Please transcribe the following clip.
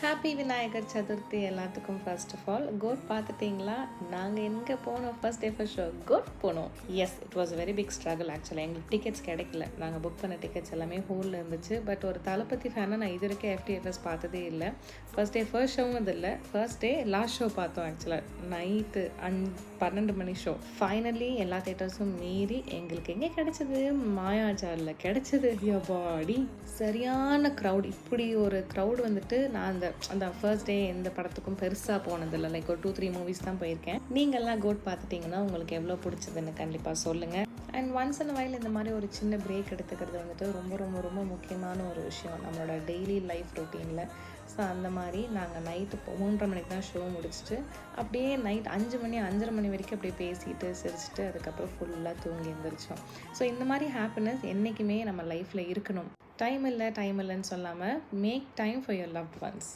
Happy Vinayagar Chaturthi எல்லாத்துக்கும் first of all GOAT பார்த்துட்டிங்களா? நாங்கள் எங்கே போனோம் first day first show GOAT போனோம். Yes, it was very big struggle. ஆக்சுவலாக எங்களுக்கு டிக்கெட்ஸ் கிடைக்கல. நாங்கள் புக் பண்ண டிக்கெட்ஸ் எல்லாமே ஹோலில் இருந்துச்சு. பட் ஒரு தளபதி ஃபேனாக நான் இது வரைக்கும் எஃப்டிஎஃப்எஸ் பார்த்ததே இல்லை. ஃபர்ஸ்ட் டே ஃபர்ஸ்ட் ஷோவும் இது இல்லை. ஃபர்ஸ்ட் டே லாஸ்ட் ஷோ பார்த்தோம். ஆக்சுவலாக நைட்டு 12 மணி ஷோ. ஃபைனலி எல்லா தேட்டர்ஸும் மீறி எங்களுக்கு எங்கே கிடைச்சது? மாயாஜாலில் கிடைச்சது. யபாடி சரியான க்ரௌட். இப்படி ஒரு க்ரௌட் வந்துட்டு நான் அந்த ஃபர்ஸ்ட் டே எந்த படத்துக்கும் பெருசாக போனதில்லை. லைக் ஒரு 2-3 மூவிஸ் தான் போயிருக்கேன். நீங்கள்லாம் கோட் பார்த்துட்டிங்கன்னா உங்களுக்கு எவ்வளோ பிடிச்சதுன்னு கண்டிப்பாக சொல்லுங்கள். அண்ட் ஒன்ஸ் அண்ட் வைல் இந்த மாதிரி ஒரு சின்ன பிரேக் எடுத்துக்கிறது வந்துட்டு ரொம்ப ரொம்ப ரொம்ப முக்கியமான ஒரு விஷயம் நம்மளோட டெய்லி லைஃப் ரொட்டீனில். ஸோ அந்த மாதிரி நாங்கள் நைட்டு 3:30 மணிக்கு தான் ஷோ முடிச்சுட்டு அப்படியே நைட் 5 மணி 5:30 மணி வரைக்கும் அப்படியே பேசிட்டு சிரிச்சுட்டு அதுக்கப்புறம் ஃபுல்லாக தூங்கி எழுந்திரிச்சோம். ஸோ இந்த மாதிரி ஹாப்பினஸ் என்றைக்குமே நம்ம லைஃப்பில் இருக்கணும். டைம் இல்லைன்னு சொல்லாமல் make time for your loved once.